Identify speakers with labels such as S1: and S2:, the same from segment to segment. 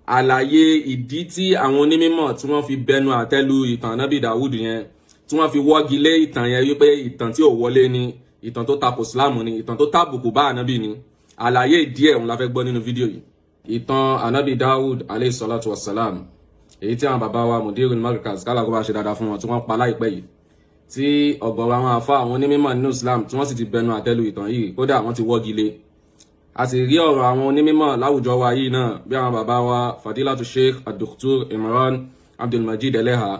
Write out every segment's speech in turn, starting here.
S1: àlàyé ìdí tí àwọn onímọ̀ tí wọ́n fi bẹnu àtẹ́lu ìtàn Ànábì Dáúd yẹn tí wọ́n fi wọ́gi lé ìtàn yẹn wípé ìtàn tí ò wọlé ni, ìtàn tó tako Islam ni, ìtàn tó tàbùkù bá Ànábì ni. Àlàyé díẹ̀ òun la fẹ́ gbọ́ nínú fídíò yìí. Ìtàn Ànábì Dáúd alayhi salatu wassalam, èyí tí àwọn bàbá wa Mudirul Markaz kálá kó bá ṣe dáadáa fún wọn tí wọ́n pa láìpẹ́ yìí, tí ọ̀gọ̀rọ̀ àwọn àfáà àwọn onímọ̀ nínú Islam tí wọ́n sì ti bẹnu àtẹ́lu ìtàn yìí, kódà wọ́n ti wọ́gi lé. A sì rí ọ̀rọ̀ àwọn onímọ̀ láwùjọ wa yìí náà bí àwọn bàbá wa Fadilatu Sheikh Dr. Imran Abdulmajid Eleha,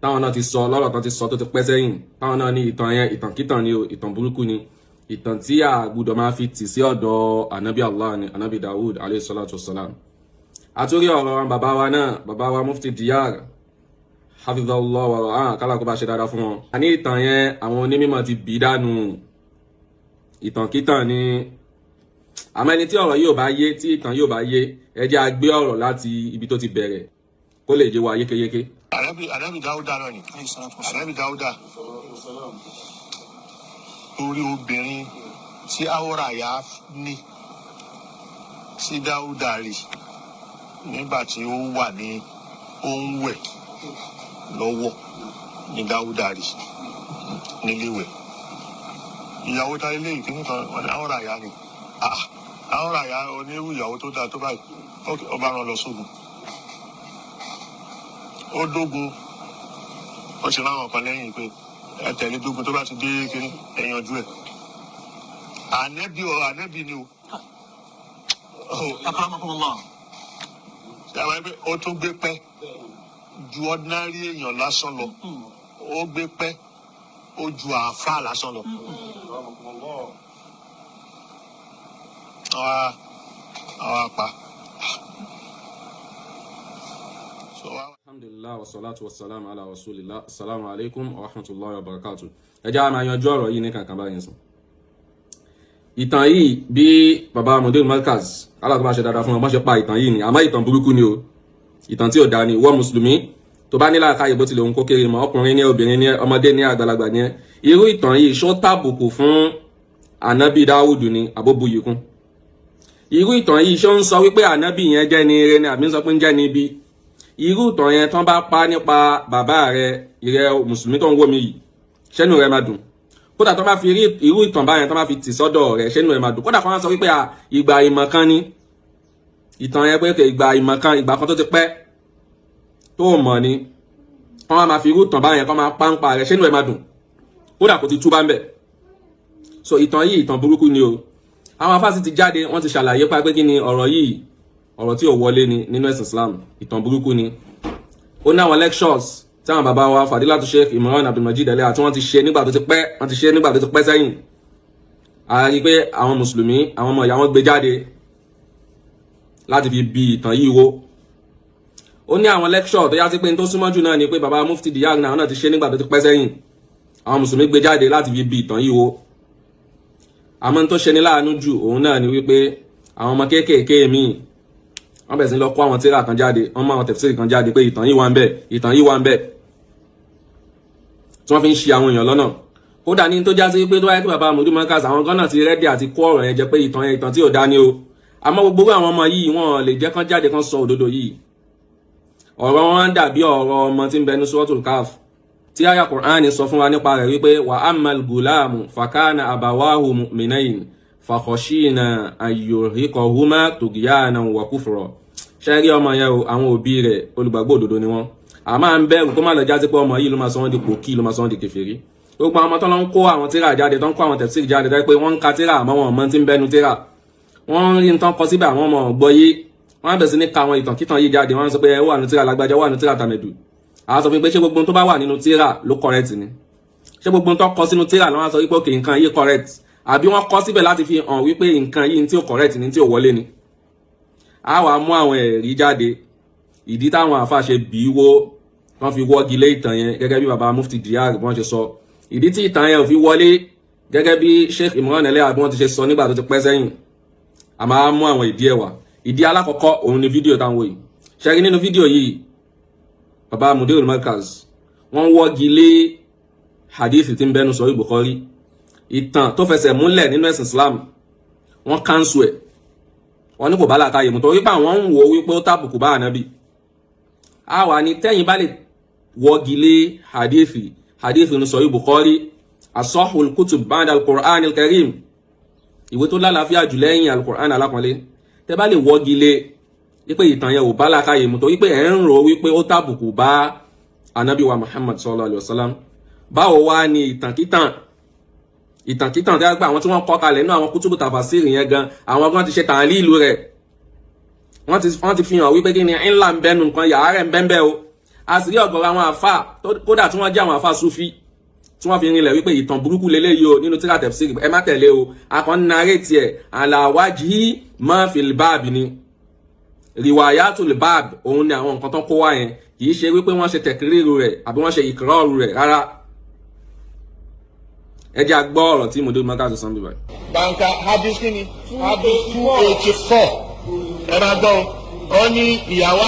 S1: táwọn náà ti sọ lọ́rọ̀ tán ti sọ tó ti pẹ́ sẹ́yìn, táwọn náà ní ìtàn yẹn ìtàn kíntàn ni o, ìtàn burúkú ni, ìtàn tí a gbọ́dọ̀ máa fi tì sí ọ̀dọ̀ Ànábì Allah ni, Ànábì Dáúd alayhi salatu wassalam. Àtúrí ọ̀rọ̀ àwọn bàbá wa náà, bàbá wa Mufti Diyar hafidhahullah wa ra'ah kálá kó bá ṣe dáadáa fún wọn. A ní ìtàn yẹn àwọn onímọ̀ ti bì dànù, ìtàn kíntàn ni. Àmọ́ ẹni tí ọ̀rọ̀ yóò bá yé, tí ìtàn yóò bá yé, ẹ jẹ́ a gbé ọ̀rọ̀ láti ibi tó ti bẹ̀rẹ̀ kó lè jẹ́ wa yékéyéké.
S2: Ànábì Dáúdà náà ni. Ànábì Dáúdà orí obìnrin tí Áwòràyà ní sí Dáúdà rí nígbà tí ó wà ní ó ń wẹ̀ lọ́wọ́ ní Dáúdà rí níléèwẹ̀. Ìyàwó tá ilé ìpínlẹ̀ kan wọn ni Áwòràyà ni. Áwòràyà onírú ìyàwó tó dáa tó báyìí ọba rán lọ sógun. Ó dógun ó ṣe láwọn kan lẹ́yìn pé ẹ tẹ̀lé dógun tó bá ti dé kiri ẹ̀yànjú ẹ̀. Ànẹ́bí ni o.
S3: Akramakumullah.
S2: Ṣé àwọn ẹgbẹ́ ó tún gbé pẹ́ ju ordinary èèyàn lásán lọ. Ó gbé pẹ́ ó ju àáfàá lásán lọ. Àwa pa.
S1: Alhamdulillah wa salatu wa salam ala rasulillah. Assalamu alaikum wa rahmatullahi wa barakatuh. Ẹ jẹ́ a máa yanjú ọ̀rọ̀ yìí ní kankan báyìí sùn. Ìtàn yìí bí bàbá Mudirul Markaz kálá kó bá ṣe dáadáa fún wọn bọ́n ṣe pa ìtàn yìí ni, àmọ́ ìtàn burúkú ni o, ìtàn tí ò dáa ni. Ìwọ mùsùlùmí tó bá nílà káyè bó tilẹ̀ òun kó kéré mọ́, ọkùnrin ní obìnrin ní ọmọdé ní àgbàlagbà ní irú ìtàn yìí ṣó tàbùkù fún Ànábì Dáúdù ni àbóbuyì kún. Irú ìtàn yìí ṣó ń sọ wípé Ànábì yẹn jẹ́ ni ire ni àbí ń sọ pé ń jẹ́ ni ibi. Irú ìtàn yẹn tán bá pa nípa bàbá rẹ, ìrẹ mùsùlùmí tó ń wò mí yìí, ṣẹ́nu rẹ máa dùn. Kódà tán bá fi irú ìtàn báyẹn tán bá fi tì sọ́dọ̀ rẹ, ṣẹ́nu rẹ máa dùn. Kódà kan wá sọ wípé ìgbà ìmọ̀ kan ni ìtàn yẹn, pé ìgbà ìmọ̀ kan, ìgbà kan tó ti pẹ́ tó mọ̀ ni wọ́n máa fi irú ìtàn báyẹn kan máa pàǹpà rẹ, ṣẹ́nu rẹ máa dùn. Kódà kò ti tú bá ń bẹ̀. So ìtàn yìí ìtàn burúkú ni o. Àwọn afásí ti jáde, wọ́n ti ṣàlàyé pa pé kí ni ọ̀rọ̀ yìí, ọ̀rọ̀ tí ò wọlé ni nínú ẹ̀sìn Islam, ìtàn burúkú ni. Ó ní àwọn lectures tí àwọn bàbá wa Fadilatu Sheikh Imran Abdulmajid Eleha tí wọ́n ti ṣe nígbà tó ti pẹ́, wọ́n ti ṣe nígbà tó ti pẹ́ sẹ́yìn. A rí pé àwọn mùsùlùmí, àwọn ọmọ ìyá wọn gbé jáde láti fi bi ìtàn yìí wó. Ó ní àwọn lecture tó yá sí pé n tó súnmọ́ jù náà ni pé bàbá Mufti Diyar náà ti ṣe nígbà tó ti pẹ́ sẹ́yìn. Àwọn mùsùlùmí gbé jáde láti fi bi ìtàn yìí wó. Àmọ́ n tó ṣe ní láàánú jù òun náà ni wípé àwọn ọmọ kéékèèké míì wọ́n bẹ̀rẹ̀ sí lọ kó àwọn tírà kan jáde, wọ́n mú àwọn tafsiri kan jáde pé ìtàn yìí wà ń bẹ̀, ìtàn yìí wà ń bẹ̀, tí wọ́n fi ń ṣì àwọn èèyàn lọ́nà. Kódà ní tó já sí pé tó wáyé kí bàbá Mudirul Markaz àwọn gánà ti rẹ́dí àti kó ọ̀rọ̀ yẹn jẹ pé ìtàn yẹn ìtàn tí ò dá ní o. Àmọ́ gbogbo àwọn ọmọ yìí wọ́n lè jẹ́ kán jáde kán sọ òdodo yìí. Ọ̀rọ̀ wọn dàbí ọ̀rọ̀ ọmọ tí ń bẹ ní Suratul Kahf tí àyá Qur'an sọ fún wa nípa rẹ̀ wípé wa ammal gulamu fakana abawahu mu'minayn fakhashina an yurhiqahuma tughyanan wa kufra. Ṣé rí ọmọ yẹn o, àwọn òbí rẹ̀ olùgbàgbọ́ òdodo ni wọ́n. A máa ń bẹ̀rù kó má lọ jásí pé ọmọ yìí ló máa sọ wọ́n di pòkí, ló máa sọ wọ́n di kèfèrí. Gbogbo àwọn ọmọ tó lọ ń kó àwọn tírà jáde, tó ń kó àwọn tafsiri jáde dájú pé wọ́n ń ka tírà àmọ́ wọn ọmọ tí ń bẹnu tírà. Wọ́n ń rí nǹkan kọ síbẹ̀ àwọn ọmọ ọ̀gbọ́ yé. Wọ́n bẹ̀rẹ̀ sí ní ka àwọn ìtàn kítan yìí jáde, wọ́n sọ pé ẹ wà nínú tírà lágbájá, wà nínú tírà tàmẹ̀dù. A sọ fún pé ṣé gbogbo tó bá wà nínú tírà ló correct ni? Ṣé gbogbo tó kọ sínú tírà ló wá sọ wípé òkè nǹkan yìí correct? Àbí wọ́n kọ síbẹ̀ láti fi hàn wípé nǹkan yìí tí ò correct ni, tí ò wọlé ni? A wá mú àwọn ẹ̀rí jáde, ìdí táwọn àfáà ṣe bí wó, wọ́n fi wọ́gi lé ìtàn yẹn gẹ́gẹ́ bí bàbá Mufti Diyar bí wọ́n ṣe sọ. Ìdí tí ìtàn yẹn ò fi wọlé gẹ́gẹ́ bí Sheikh Imran Eleha bí wọ́n ti ṣe sọ nígbà tó ti pẹ́ sẹ́yìn. A máa mú àwọn ìdí ẹ̀ wá. Ìdí alákọ̀ọ́kọ́ òun ni fídíò táwọn wò yìí. Ṣé rí nínú fídíò yìí bàbá Mudirul Markaz wọ́n wọ́gi lé hadith tí ń bẹnu Sahih Bukhari, ìtàn tó fẹsẹ̀ múlẹ̀ nínú ẹ̀sìn Islam, wọ́n cancel ẹ̀, wọ́n ní kò bá làákàyè mu torí pé àwọn ń wò wípé ó tàbùkù bá ànábì. àwa ni tẹ́yìn bá lè wọ́gi lé hadithi ní Sahih Bukhari asahul kutub ba'da al-Qur'an al-Karim, ìwé tó lálàáfíà jù lẹ́yìn al-Qur'an alákọ̀ọ́lé, tẹ́ bá lè wọ́gi lé wípé ìtàn yẹn ò bá làákàyè mu torí pé ẹ̀ ń rò wípé ó tàbùkù bá ànábì wa Muhammad sallallahu alaihi wasallam. báwo wá ni ìtànkítàn tí a gbà àwọn tí wọ́n kọ kalẹ̀ nínú àwọn kútùbù tàfàsírì yẹn gan, àwọn kan ti ṣe tàlílù rẹ̀, wọ́n ti fi hàn wípé kí ni ńlá ń bẹnu nǹkan yàrá rẹ̀ ń bẹ́ńbẹ́ o. a sì rí ọ̀gọ̀rọ̀ àwọn àfà kódà tí wọ́n jẹ́ àwọn àfà Sufi tí wọ́n fi rinlẹ̀ wípé ìtàn burúkú lélẹ́yìí o nínú tíra tafsiri, ẹ má tẹ̀lé o, akàn narrate ẹ̀ ala wajhi ma fil bab ni riwayatul bab, òun ni àwọn nǹkan tó kó wá yẹn, kì í ṣe wípé wọ́n ṣe tẹ̀kírìrù rẹ̀ àbí wọ́n ṣe ìkírọ̀rù rẹ̀ rárá. ẹ jẹ́ àgbọ́ ọ̀rọ̀ tí Modul Markaz sọ níbẹ̀.
S2: Banka hadith kini hadith 284 ẹ máa gbọ́ ọ ní ìyàwó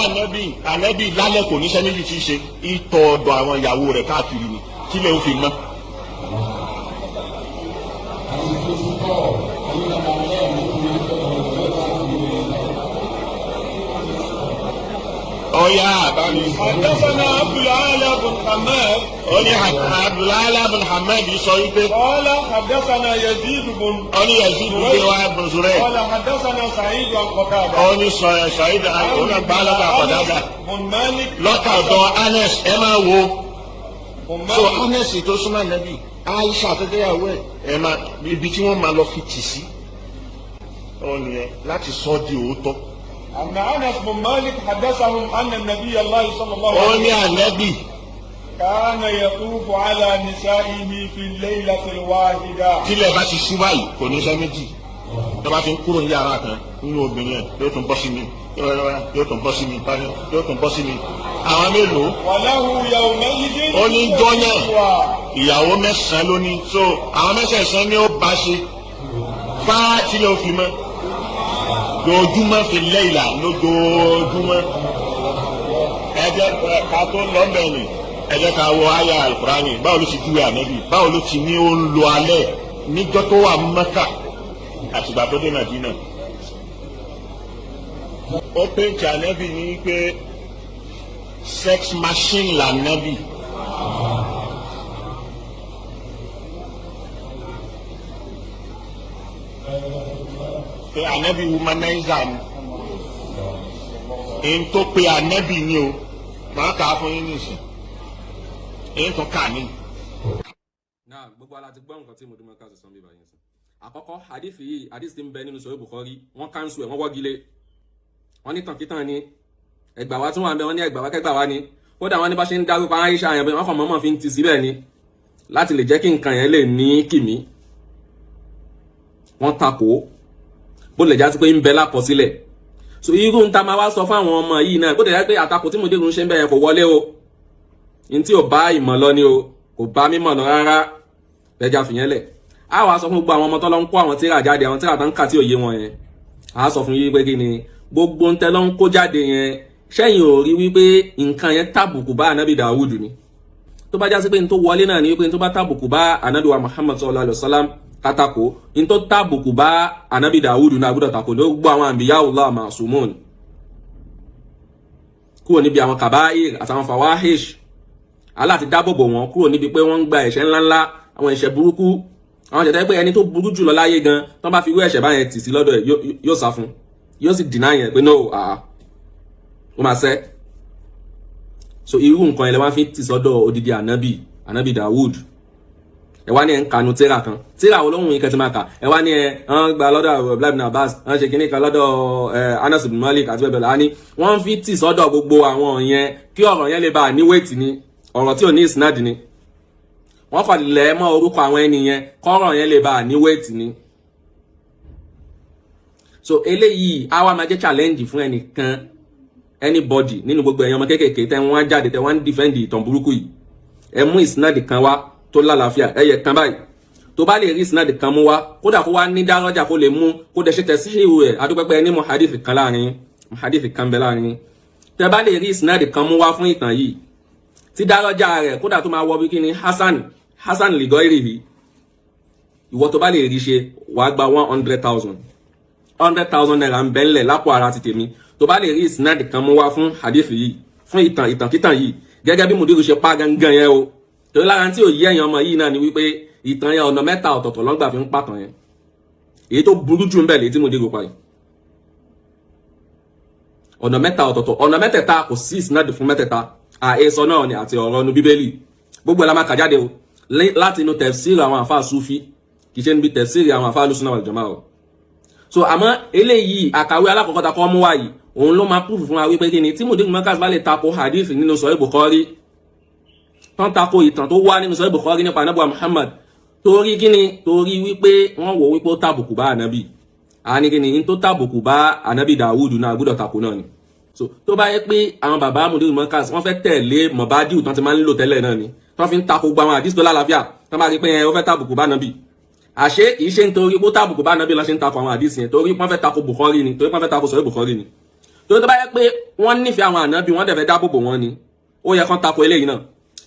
S2: ànábì lálẹ́ kò níṣẹ́ méjì tí í ṣe ìtọ̀ ọ̀dọ̀ àwọn ìyàwó rẹ̀ káàkiri ni kí lè ń fi mọ́. ọ̀yà àbámi. حدثنا عبد الأعلى بن حماد. ó ní عبد الأعلى بن حماد sọ wípé. قال حدثنا يزيد بن. ó ní يزيد بن بن زريع. قال حدثنا سعيد بن قتادة. ó ní سعيد ọ̀nà gbàlọ́gbà Qatada. بن مالك. lọ́kàdọ̀ Anas ẹ máa wo. so Anas tó súnmọ́ Nábì Aisha tó déyàwó ẹ máa ibi tí wọ́n máa lọ fi tì sí. ó nìyẹn láti sọ di òótọ́. أن أنس بن مالك حدثهم أن النبي الله صلى الله عليه وسلم كان يطوف على نسائه في الليلة الواحدة. tílẹ̀ bá ti ṣú báyìí kò ní ṣe méjì tó bá ti ń kúrò ní yàrá kan nínú obìnrin ẹ̀ yóò tún bọ́ sí mi yóò tún bọ́ sí mi yóò tún bọ́ sí mi. àwọn mélòó. وله يومئذ. ó ní jọ́nà ìyàwó mẹ́sàn-án ló ní so àwọn mẹ́sàn-án ni ó bá ṣe fáá tílẹ̀ ó fi mọ́. lójúmọ́ fi lẹ́yìnlá lójoojúmọ́. ẹ jẹ́ ká tó lọ bẹ́ẹ̀ ni ẹ jẹ́ ká wọ àyà Al-Qur'ani báwo ló ti júwe ànábì báwo ló ti ní ó ń lo alẹ́ níjọ́ tó wà Mẹ́kà àtìgbà tó dé Mádínà. ó pèntì ànábì ní pé sex machine lànábì. pé ànábì womanizer ni èyí tó pe ànábì ni o máa kà á fún yín nìsín èyí tó kà ní.
S1: náà gbogbo ala ti gbọ́ nǹkan tí Modul Markaz sọ níbẹ̀ yẹn sìn. àkọ́kọ́ hadith tí ń bẹ nínú Sahih Bukhari wọ́n kánṣu ẹ̀ wọ́n wọ́gilé wọ́n ní tànkítàn ni ẹgbà wa tí wọ́n bẹ wọ́n ní ẹgbà wa kẹgbà wa ni kódà wọ́n ní bá ṣe ń dárúkọ Aisha yẹn bẹ́ẹ̀ wọ́n kàn mọ́mọ́ fi ń ti síbẹ̀ ni láti lè jẹ́ kí nǹkan yẹn lè ní kìmí. wọ́n takò bó lè já sí pé ń bẹ lákọsílẹ̀. so irú ń ta máa wá sọ fún àwọn ọmọ yìí náà bó lè jẹ́ pé àtakò tí Modul ń ṣe ń bẹ̀rẹ̀ kò wọlé o ní tí ò bá ìmọ̀ lọ ni o kò bá mímọ̀ lọ rárá ẹja fìyẹn lẹ̀. a wàá sọ fún gbogbo àwọn ọmọ tó lọ ń kó àwọn tíra jáde àwọn tíra tó ń kà tí ò yé wọn yẹn a sọ fún yín pé kí ni gbogbo ń tẹ lọ ń kó jáde yẹn sẹ́yìn ò rí wípé nǹkan yẹn tàbùkù bá ànábì Dawud ni tó bá já sí pé n tó wọlé náà ni wípé n tó bá tàbùkù bá ànábì wa Muhammad sallallahu alaihi wasallam katako n tó tàbùkù bá ànábì Dawud náà gbọ́dọ̀ tako ló gbọ́ àwọn anbiya'ullah ma'sumun kúrò níbi àwọn kaba'ir àtàwọn fawahish aláti dábòbò wọn kúrò níbi pé wọ́n ń gba ẹ̀ṣẹ̀ ńláńlá àwọn ẹ̀ṣẹ̀ burúkú àwọn ẹ̀ṣẹ̀ pé ẹni tó burú jùlọ láyé gan tó bá fi wé ẹ̀ṣẹ̀ báyẹn tì sí lọ́dọ̀ ẹ̀ yóò sá fún yóò sì deny yẹn pé no ó máa sẹ́. so irú nǹkan yẹn lè wá fi tì sọ́dọ̀ odidi ànábì Dawud ẹ wá ní ẹ ń kanu tíra kan tíra olóhùn yìí kẹtì máa kà ẹ wá ní ẹ ń gba lọ́dọ̀ Abdullah ibn Abbas ń ṣe kínní kan lọ́dọ̀ Anas ibn Malik àti bẹ́ẹ̀ bẹ́ẹ̀ lọ́wọ́ ni wọ́n fi tì sọ́dọ̀ gbogbo àwọn yẹn kí ọ̀rọ̀ yẹn lè bá ní wéètì ni ọ̀rọ̀ tí ò ní isnad ni wọ́n kọ́ lẹ̀ mọ́ orúkọ àwọn ẹni yẹn kọ́rọ̀ yẹn lè bá ní wéètì ni. so eléyìí á wá máa jẹ́ challenge fún ẹnìkan anybody nínú gbogbo ẹ̀yàn ọmọ kéékèèké tẹ́ wọ́n á jáde tẹ́ wọ́n á defend ìtàn burúkú yìí ẹ mú isnad kan wá tó lálàáfíà ẹyẹ kan báyìí tó bá lè rí isnad kan mú wá kódà kó wá ní dárọ́jà kó lè mú kó dẹ̀ ṣe tẹ̀síhìrù ẹ̀ adúpẹ́pẹ́ ẹni muhadith kan láàrin muhadith kan bẹ láàrin tẹ́ bá lè rí isnad kan mú wá fún ìtàn yìí tí dárọ́jà rẹ̀ kódà tó máa wọ bí kíni Hasan Ligoiri yìí ìwọ tó bá lè rí ṣe wàá gba 100,000 100,000 naira ń bẹ́ńlẹ̀ lápò ara ti tèmi tó bá lè rí ìsinádì kan mú wá fún hadith yìí fún ìtàn kíntàn yìí gẹ́gẹ́ bí mùdírù ṣe pa gangan yẹn o torí lára tí ò yí ẹ̀yàn ọmọ yìí náà ni wípé ìtàn yẹn ọ̀nà mẹ́ta ọ̀tọ̀ọ̀tọ̀ lọ́gbà fi ń pàtàn yẹn èyí tó burú jù ń bẹ̀ lè tí mùdírù pa yìí ọ̀nà mẹ́ta ọ̀tọ̀ọ̀tọ̀ ọ̀nà mẹ́tẹ̀ẹ̀ta kò sí ìsinádì fún mẹ́tẹ̀ẹ̀ta àhesọ náà ni àti ọ̀rọ̀ nu bíbélì gbogbo ẹ̀ la máa kà jáde o láti inú tẹ̀fsírì àwọn àfáà súfí kì í ṣe níbi tẹ̀fsírì àwọn àfáà lùsùnà wal jamaa o so àmọ́ eléyìí àkàwé alákọ̀ọ́kọ́ ta kọ́ mú wáyìí òun ló máa púfù fún wa wípé kíni tí Mudir Markaz bá lè tako hadith nínú Sahih Bukhari tán tako ìtàn tó wá nínú Sahih Bukhari nípa Ànábì Muhammad torí kíni torí wípé wọ́n wò wípé ó tàbùkù bá ànábì àní kíni in tó tàbùkù bá ànábì Dawud náà gbọ́dọ̀ tako náà ni so tó bá yẹ pé àwọn bàbá Mudir Markaz wọ́n fẹ́ tẹ̀lé mọ̀bádìí tán ti máa ń lò tẹ́lẹ̀ náà ni tán fi ń tako gba àwọn hadith tó lálàáfíà tán bá rí pé ó fẹ́ tàbùkù bá ànábì àṣé kì í ṣe nítorí pé ó tàbùkù bá ànábì lọ́ ṣe ń tako àwọn hadith yẹn torí wọ́n fẹ́ tako Bukhari ni torí wọ́n fẹ́ tako Sahih Bukhari ni tó bá yẹ pé wọ́n nífẹ̀ẹ́ àwọn ànábì wọ́n dẹ̀ fẹ́ dáàbòbò wọn ni ó yẹ kán tako eléyìí náà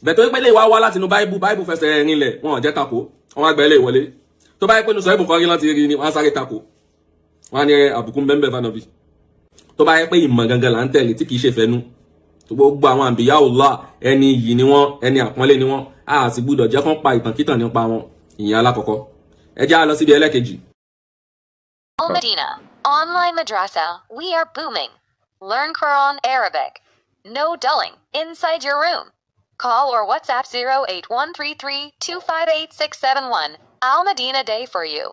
S1: bẹ̀ tó pé lè wá láti inú báìbù fẹsẹ̀ rinlẹ̀ wọn ò jẹ́ tako wọn àgbẹ̀ lè wọlé tó bá yẹ pé ní Sahih Bukhari láti rí ni wọ́n á sáré tako wọ́n ní àbùkù bẹ́ẹ̀ fanabi tó bá yẹ pé ìmọ̀ gangan là ń tẹ̀lé tí kìí ṣe fẹ́nu tó gbogbo àwọn àǹbíyá Allah ẹni yìí ni wọ́n ẹni àpọ́nlé ni wọ́n á sì gbúdọ̀ jẹ́ kán pa ìtànkítàn nípa wọn ìyẹn alákọ̀ọ́kọ́ ẹ já lọ síbi ẹlẹ́kejì.
S3: Al Madina Online Madrasa, we are booming. Learn Quran Arabic. No dulling. Inside your room. Call or WhatsApp 08133 258 671. Al Madina Day for you.